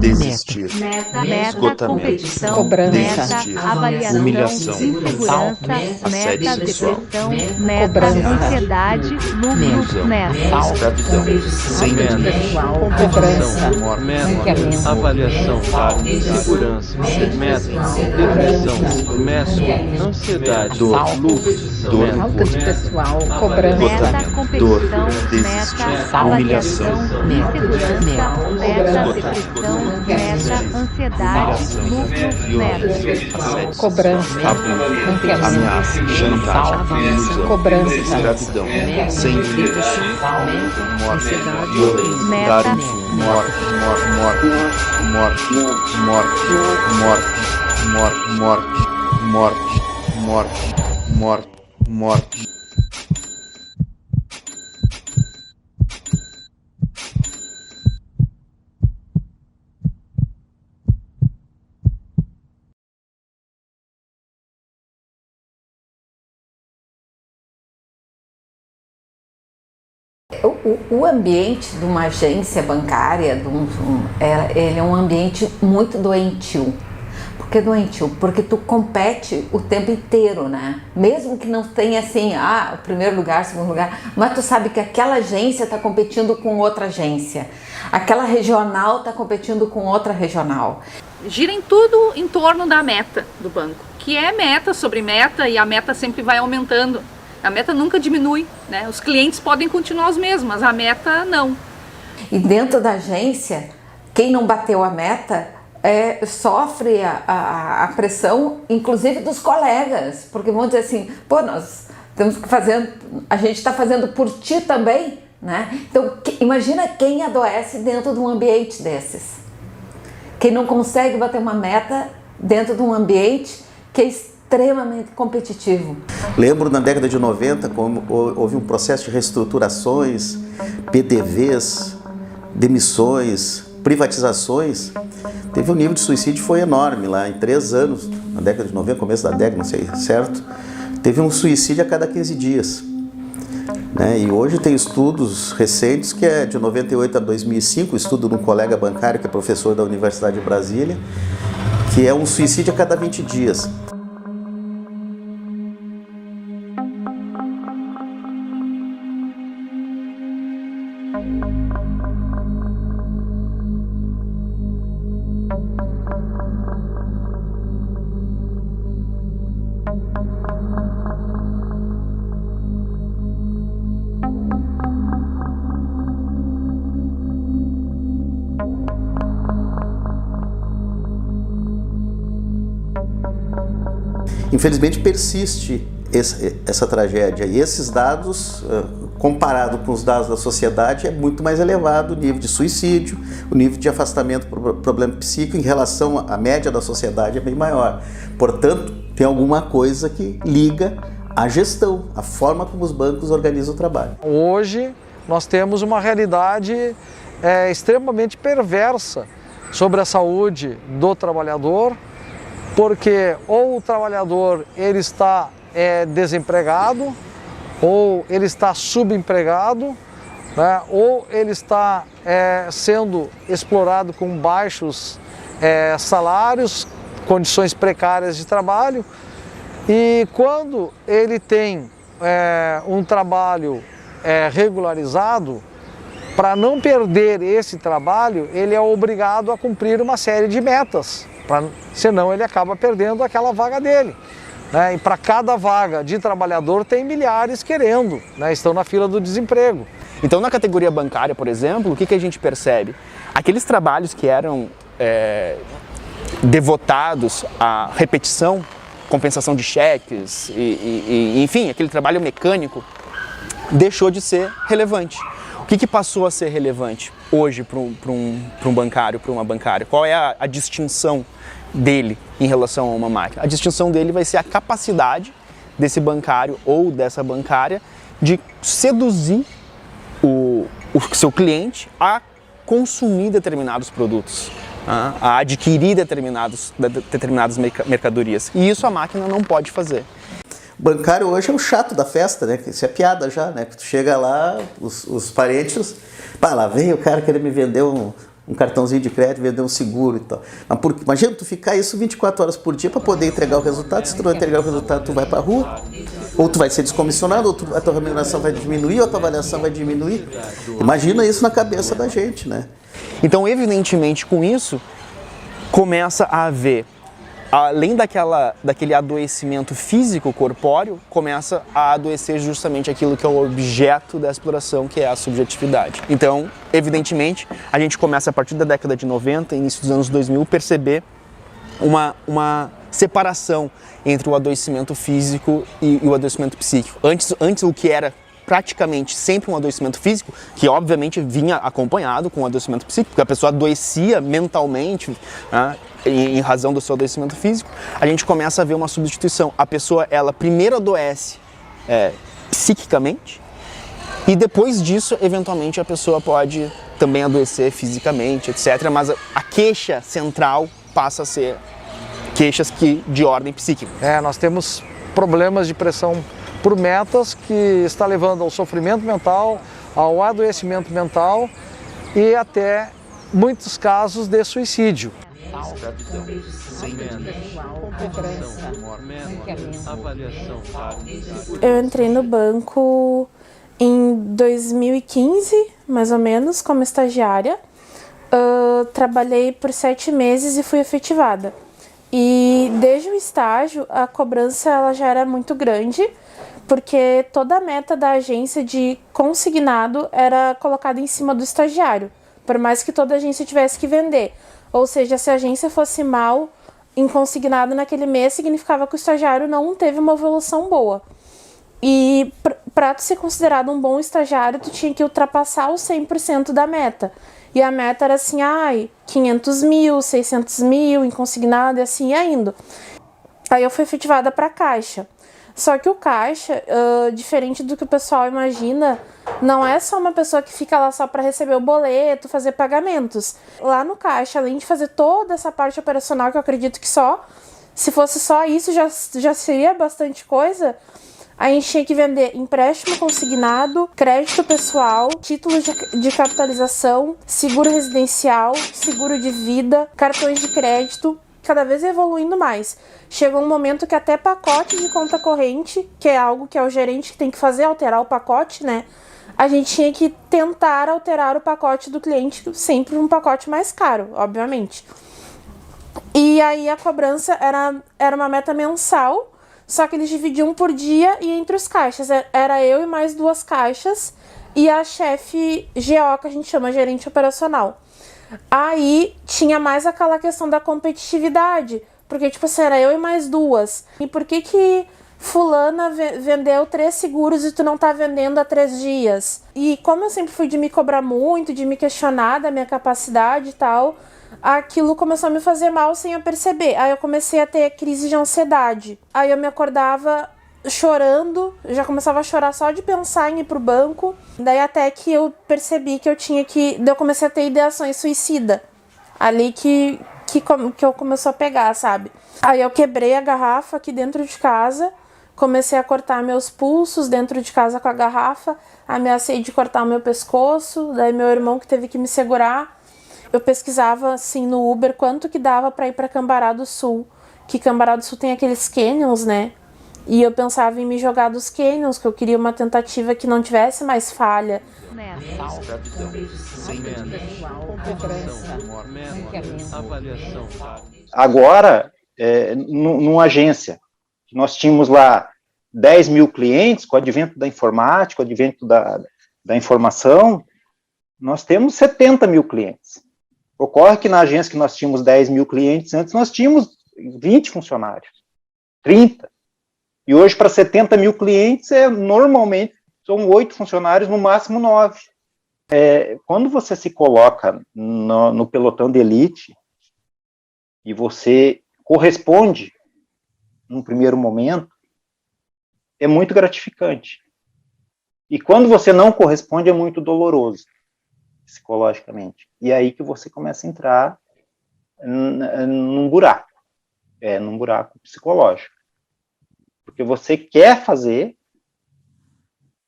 desistir, meta, esgotamento, competição, cobrança, desistir, avaliação, humilhação, insegurança, assédio meta, sexual, depressão, meta, cobrança, ansiedade, lucro, ilusão, meta. escravidão, sem aumento limite, pessoal, cobrança, morte, ranqueamento, avaliação, insegurança, meta, depressão, messo, ansiedade, dor, lucro, dor no falta de corpo, pessoal, cobrança, Meta, competição, desistir, meta, humilhação, avaliação, insegurança, meta, depressão, meta, ansiedade, lucro, meta. assédio, cobrança, abuso, ranqueamento, ameaça, chantagem, ilusão, cobrança, escravidão, sem limite, morte, violência, Meta. dar um fim, morte, morte, morte, morte, morte, morte, morte, morte, morte, morte. O ambiente de uma agência bancária, ele é um ambiente muito doentio. Por que doentio? Porque tu compete o tempo inteiro, né? Mesmo que não tenha assim, o primeiro lugar, segundo lugar, mas tu sabe que aquela agência está competindo com outra agência. Aquela regional está competindo com outra regional. Gira em tudo em torno da meta do banco, que é meta sobre meta e a meta sempre vai aumentando. A meta nunca diminui, né? Os clientes podem continuar os mesmos, mas a meta não. E dentro da agência, quem não bateu a meta sofre a pressão, inclusive dos colegas, porque vão dizer assim, pô, nós temos que fazer, a gente está fazendo por ti também, né? Então, imagina quem adoece dentro de um ambiente desses. Quem não consegue bater uma meta dentro de um ambiente que é extremamente competitivo. Lembro na década de 90, como houve um processo de reestruturações, PDVs, demissões, privatizações, teve um nível de suicídio foi enorme lá, em 3 anos, na década de 90, começo da década, não sei, certo? Teve um suicídio a cada 15 dias. Né? E hoje tem estudos recentes, que é de 98 a 2005, estudo de um colega bancário que é professor da Universidade de Brasília, que é um suicídio a cada 20 dias. Infelizmente persiste essa tragédia e esses dados, comparado com os dados da sociedade, é muito mais elevado o nível de suicídio, o nível de afastamento por problema psíquico em relação à média da sociedade é bem maior. Portanto, tem alguma coisa que liga à gestão, à forma como os bancos organizam o trabalho. Hoje nós temos uma realidade extremamente perversa sobre a saúde do trabalhador, porque ou o trabalhador ele está desempregado, ou ele está subempregado, né, ou ele está sendo explorado com baixos salários, condições precárias de trabalho, e quando ele tem um trabalho regularizado, para não perder esse trabalho, ele é obrigado a cumprir uma série de metas, senão ele acaba perdendo aquela vaga dele. Né? E para cada vaga de trabalhador tem milhares querendo, né? Estão na fila do desemprego. Então, na categoria bancária, por exemplo, o que a gente percebe? Aqueles trabalhos que eram devotados à repetição, compensação de cheques, enfim, aquele trabalho mecânico, deixou de ser relevante. O que passou a ser relevante hoje para um bancário, para uma bancária? Qual é a distinção dele em relação a uma máquina? A distinção dele vai ser a capacidade desse bancário ou dessa bancária de seduzir o seu cliente a consumir determinados produtos, a adquirir determinadas mercadorias. E isso a máquina não pode fazer. O bancário hoje é o chato da festa, né? Isso é piada já, né? Tu chega lá, os parentes, lá vem o cara querer me vender um cartãozinho de crédito, vender um seguro e tal. Imagina tu ficar isso 24 horas por dia para poder entregar o resultado. Se tu não entregar o resultado, tu vai para a rua, ou tu vai ser descomissionado, ou a tua remuneração vai diminuir, ou a tua avaliação vai diminuir. Imagina isso na cabeça da gente, né? Então, evidentemente, com isso, começa a haver, além daquele adoecimento físico corpóreo, começa a adoecer justamente aquilo que é o objeto da exploração, que é a subjetividade. Então, evidentemente, a gente começa a partir da década de 90, início dos anos 2000, perceber uma separação entre o adoecimento físico e o adoecimento psíquico. Antes o que era praticamente sempre um adoecimento físico, que obviamente vinha acompanhado com o adoecimento psíquico, porque a pessoa adoecia mentalmente, né, em razão do seu adoecimento físico, a gente começa a ver uma substituição. A pessoa, ela primeiro adoece psiquicamente, e depois disso, eventualmente, a pessoa pode também adoecer fisicamente, etc. Mas a queixa central passa a ser queixas de ordem psíquica. Nós temos problemas de pressão por metas que está levando ao sofrimento mental, ao adoecimento mental e até muitos casos de suicídio. Eu entrei no banco em 2015, mais ou menos, como estagiária. Trabalhei por 7 meses e fui efetivada. E desde o estágio, a cobrança ela já era muito grande, porque toda a meta da agência de consignado era colocada em cima do estagiário, por mais que toda agência tivesse que vender. Ou seja, se a agência fosse mal em consignado naquele mês, significava que o estagiário não teve uma evolução boa. E para tu ser considerado um bom estagiário, tu tinha que ultrapassar os 100% da meta. E a meta era assim, 500 mil, 600 mil em consignado e assim ia indo. Aí eu fui efetivada para caixa. Só que o caixa, diferente do que o pessoal imagina, não é só uma pessoa que fica lá só para receber o boleto, fazer pagamentos. Lá no caixa, além de fazer toda essa parte operacional, que eu acredito que se fosse só isso, já seria bastante coisa, a gente tinha que vender empréstimo consignado, crédito pessoal, títulos de capitalização, seguro residencial, seguro de vida, cartões de crédito, cada vez evoluindo mais. Chegou um momento que até pacote de conta corrente, que é algo que é o gerente que tem que fazer, alterar o pacote, né? A gente tinha que tentar alterar o pacote do cliente, sempre um pacote mais caro, obviamente. E aí a cobrança era uma meta mensal, só que eles dividiam por dia e entre os caixas. Era eu e mais 2 caixas e a chefe GO, que a gente chama gerente operacional. Aí tinha mais aquela questão da competitividade, porque tipo assim, era eu e mais 2. E por que fulana vendeu 3 seguros e tu não tá vendendo há 3 dias? E como eu sempre fui de me cobrar muito, de me questionar da minha capacidade e tal, aquilo começou a me fazer mal sem eu perceber. Aí eu comecei a ter crise de ansiedade. Aí eu me acordava chorando, já começava a chorar só de pensar em ir pro banco. Daí até que eu percebi que daí eu comecei a ter ideações suicida. Ali que eu começou a pegar, sabe? Aí eu quebrei a garrafa aqui dentro de casa, comecei a cortar meus pulsos dentro de casa com a garrafa, ameacei de cortar o meu pescoço, daí meu irmão que teve que me segurar. Eu pesquisava assim no Uber quanto que dava para ir para Cambará do Sul, que Cambará do Sul tem aqueles canyons, né? E eu pensava em me jogar dos canyons, que eu queria uma tentativa que não tivesse mais falha. Agora, numa agência, nós tínhamos lá 10 mil clientes, com o advento da informática, com o advento da informação, nós temos 70 mil clientes. Ocorre que na agência que nós tínhamos 10 mil clientes, antes nós tínhamos 20 funcionários, 30. E hoje, para 70 mil clientes, normalmente são 8 funcionários, no máximo 9. Quando você se coloca no pelotão de elite e você corresponde num primeiro momento, é muito gratificante. E quando você não corresponde, é muito doloroso, psicologicamente. E é aí que você começa a entrar num buraco psicológico. Porque você quer fazer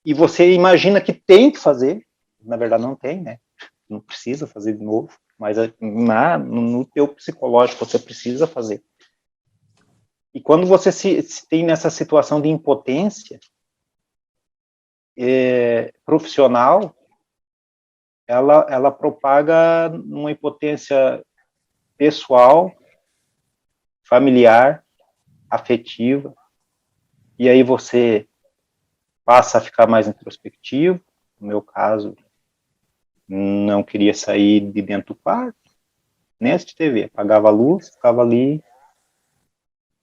e você imagina que tem que fazer, na verdade não tem, né? não precisa fazer de novo, mas no teu psicológico você precisa fazer. E quando você se tem nessa situação de impotência profissional, ela propaga uma impotência pessoal, familiar, afetiva, e aí você passa a ficar mais introspectivo. No meu caso, não queria sair de dentro do quarto, nem assistir TV, apagava a luz, ficava ali,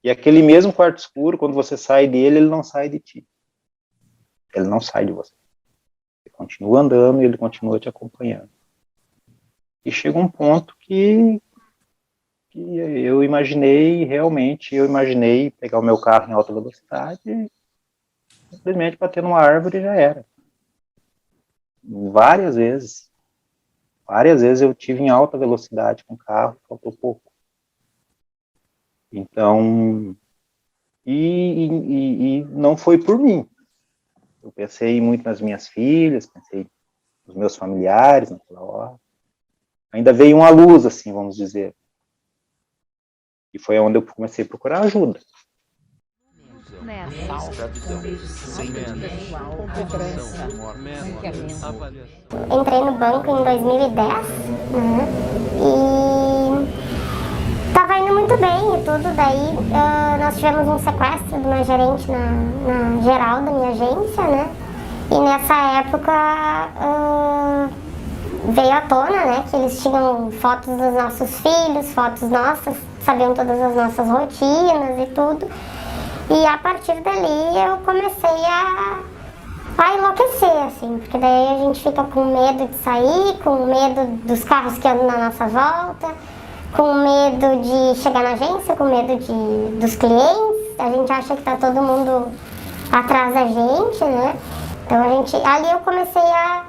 e aquele mesmo quarto escuro, quando você sai dele, ele não sai de ti, ele não sai de você, você continua andando e ele continua te acompanhando, e chega um ponto que eu imaginei pegar o meu carro em alta velocidade e simplesmente bater numa árvore e já era. Várias vezes eu tive em alta velocidade com o carro, faltou pouco. Então, e não foi por mim. Eu pensei muito nas minhas filhas, pensei nos meus familiares naquela hora. Ainda veio uma luz, assim, vamos dizer. E foi onde eu comecei a procurar ajuda. Entrei no banco em 2010, e estava indo muito bem e tudo. Daí nós tivemos um sequestro de uma gerente na geral da minha agência, né? E nessa época veio à tona, né, que eles tinham fotos dos nossos filhos, fotos nossas, sabiam todas as nossas rotinas e tudo. E a partir dali eu comecei a enlouquecer, assim, porque daí a gente fica com medo de sair, com medo dos carros que andam na nossa volta, com medo de chegar na agência, com medo dos clientes. A gente acha que tá todo mundo atrás da gente, né? Então ali eu comecei a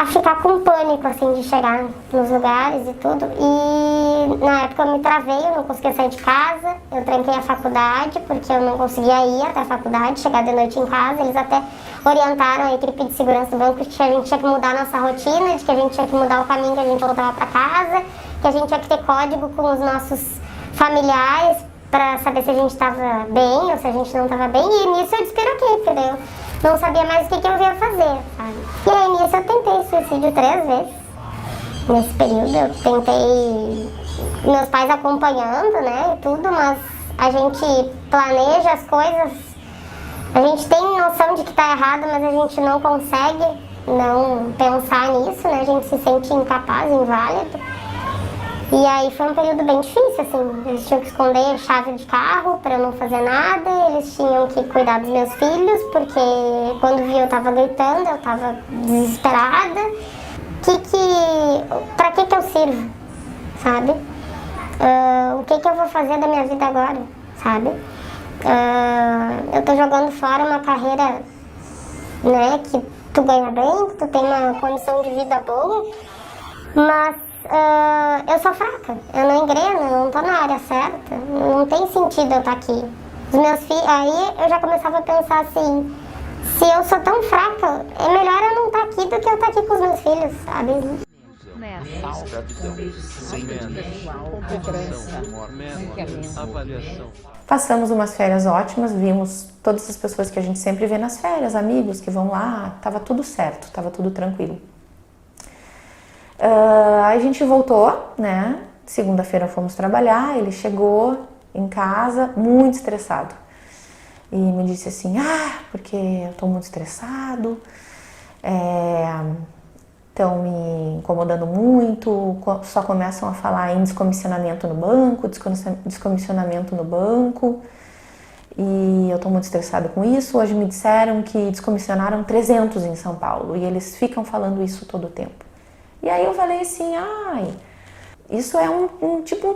ficar com pânico, assim, de chegar nos lugares e tudo. E na época eu me travei, eu não conseguia sair de casa, eu tranquei a faculdade, porque eu não conseguia ir até a faculdade, chegar de noite em casa. Eles até orientaram a equipe de segurança do banco que a gente tinha que mudar a nossa rotina, de que a gente tinha que mudar o caminho que a gente voltava para casa, que a gente tinha que ter código com os nossos familiares para saber se a gente estava bem ou se a gente não estava bem. E nisso eu despiroquei, porque daí eu não sabia mais o que eu ia fazer, sabe? E aí nisso eu tentei suicídio 3 vezes. Nesse período eu tentei, meus pais acompanhando, né, e tudo, mas a gente planeja as coisas, a gente tem noção de que tá errado, mas a gente não consegue não pensar nisso, né, a gente se sente incapaz, inválido. E aí foi um período bem difícil, assim, eles tinham que esconder a chave de carro para eu não fazer nada, eles tinham que cuidar dos meus filhos, porque quando viu eu tava gritando, eu tava desesperada. Pra que eu sirvo, sabe? O que eu vou fazer da minha vida agora, sabe? Eu tô jogando fora uma carreira, né, que tu ganha bem, que tu tem uma condição de vida boa, mas eu sou fraca, eu não engreno, eu não tô na área certa, não tem sentido eu estar aqui. Os meus filhos, aí eu já começava a pensar assim, se eu sou tão fraca, é melhor eu não estar aqui do que eu estar aqui com os meus filhos, sabe? Passamos umas férias ótimas, vimos todas as pessoas que a gente sempre vê nas férias, amigos que vão lá, tava tudo certo, tava tudo tranquilo. Aí a gente voltou, né? Segunda-feira fomos trabalhar, ele chegou em casa muito estressado. E me disse assim, porque eu tô muito estressado, estão me incomodando muito, só começam a falar em descomissionamento no banco, e eu tô muito estressado com isso. Hoje me disseram que descomissionaram 300 em São Paulo, e eles ficam falando isso todo o tempo. E aí eu falei assim, isso é um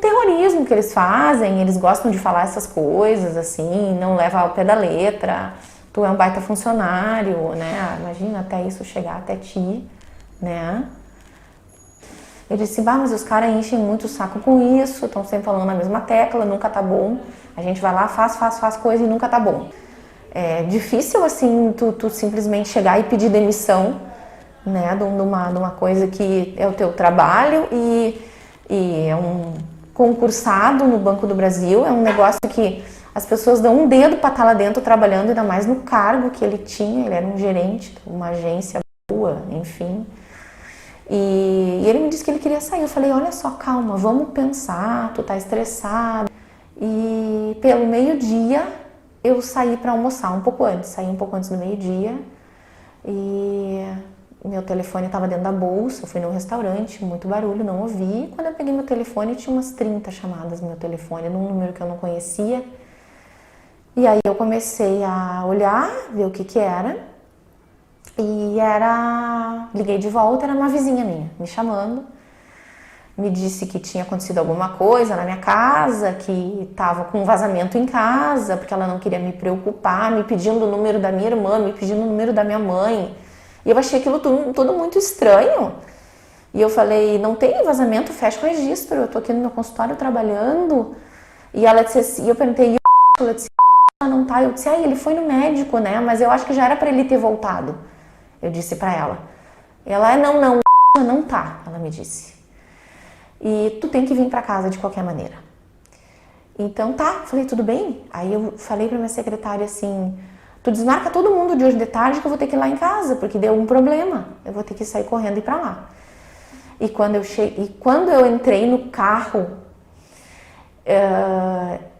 terrorismo que eles fazem, eles gostam de falar essas coisas, assim, não leva ao pé da letra, tu é um baita funcionário, né, imagina até isso chegar até ti, né. Eu disse, mas os caras enchem muito o saco com isso, estão sempre falando na mesma tecla, nunca tá bom, a gente vai lá, faz coisa e nunca tá bom. É difícil, assim, tu simplesmente chegar e pedir demissão né, de uma coisa que é o teu trabalho e é um concursado no Banco do Brasil, é um negócio que as pessoas dão um dedo para estar lá dentro trabalhando, ainda mais no cargo que ele tinha, ele era um gerente de uma agência boa, enfim. E ele me disse que ele queria sair, eu falei, olha só, calma, vamos pensar, tu tá estressado. E pelo meio-dia eu saí para almoçar, saí um pouco antes do meio-dia e meu telefone estava dentro da bolsa, eu fui num restaurante, muito barulho, não ouvi. Quando eu peguei meu telefone, tinha umas 30 chamadas no meu telefone, num número que eu não conhecia. E aí eu comecei a olhar, ver o que era. E liguei de volta, era uma vizinha minha, me chamando. Me disse que tinha acontecido alguma coisa na minha casa, que estava com um vazamento em casa, porque ela não queria me preocupar, me pedindo o número da minha irmã, me pedindo o número da minha mãe. E eu achei aquilo tudo muito estranho. E eu falei, não tem vazamento, fecha o registro, eu tô aqui no meu consultório trabalhando. E ela disse assim, eu perguntei, ela disse, não tá. Eu disse, ele foi no médico, né, mas eu acho que já era para ele ter voltado. Eu disse para ela. Ela, não tá, ela me disse. E tu tem que vir para casa de qualquer maneira. Então tá, falei, tudo bem. Aí eu falei para minha secretária assim, tu desmarca todo mundo de hoje de tarde que eu vou ter que ir lá em casa, porque deu um problema. Eu vou ter que sair correndo e ir para lá. E quando eu entrei no carro,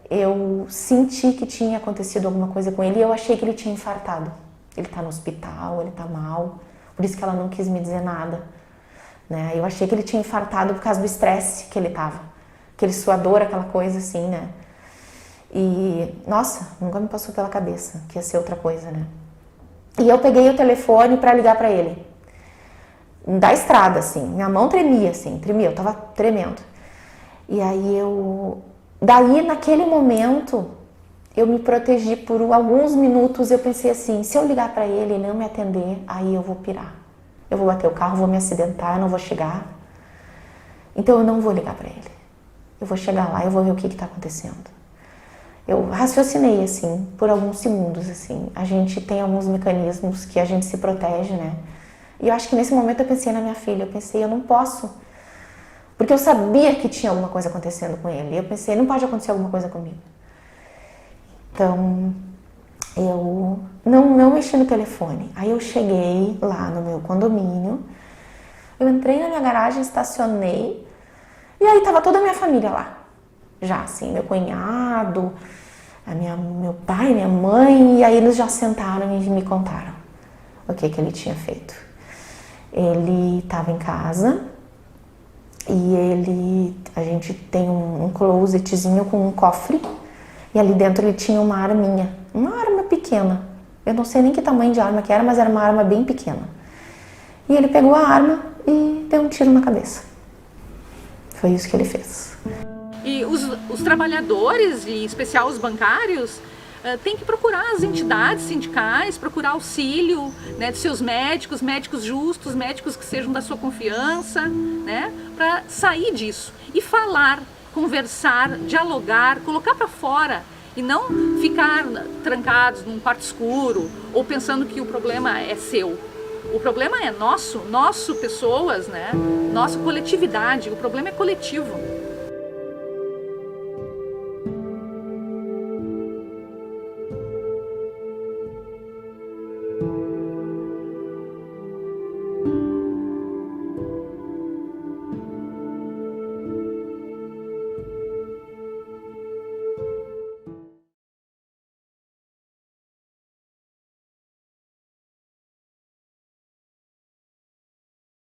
eu senti que tinha acontecido alguma coisa com ele e eu achei que ele tinha infartado. Ele tá no hospital, ele tá mal, por isso que ela não quis me dizer nada. Né? Eu achei que ele tinha infartado por causa do estresse que ele tava. Aquele suador, aquela coisa assim, né? E, nossa, nunca me passou pela cabeça que ia ser outra coisa, né? E eu peguei o telefone para ligar para ele. Da estrada, assim. Minha mão tremia, eu tava tremendo. E aí daí, naquele momento, eu me protegi por alguns minutos. Eu pensei assim, se eu ligar para ele e ele não me atender, aí eu vou pirar. Eu vou bater o carro, vou me acidentar, eu não vou chegar. Então eu não vou ligar para ele. Eu vou chegar lá, eu vou ver o que está acontecendo. Eu raciocinei assim, por alguns segundos assim. A gente tem alguns mecanismos que a gente se protege, né? E eu acho que nesse momento eu pensei na minha filha. Eu pensei, eu não posso. Porque eu sabia que tinha alguma coisa acontecendo com ele. Eu pensei, não pode acontecer alguma coisa comigo. Então, eu não mexi no telefone. Aí eu cheguei lá no meu condomínio, eu entrei na minha garagem, estacionei, e aí tava toda a minha família lá. Já assim, meu cunhado, meu pai, minha mãe, e aí eles já sentaram e me contaram o que ele tinha feito. Ele estava em casa e a gente tem um closetzinho com um cofre, e ali dentro ele tinha uma arminha. Uma arma pequena. Eu não sei nem que tamanho de arma que era, mas era uma arma bem pequena. E ele pegou a arma e deu um tiro na cabeça. Foi isso que ele fez. E os trabalhadores, em especial os bancários, têm que procurar as entidades sindicais, procurar auxílio, né, de seus médicos justos, médicos que sejam da sua confiança, né, para sair disso. E falar, conversar, dialogar, colocar para fora. E não ficar trancados num quarto escuro ou pensando que o problema é seu. O problema é nosso pessoas, né? Nossa coletividade, o problema é coletivo.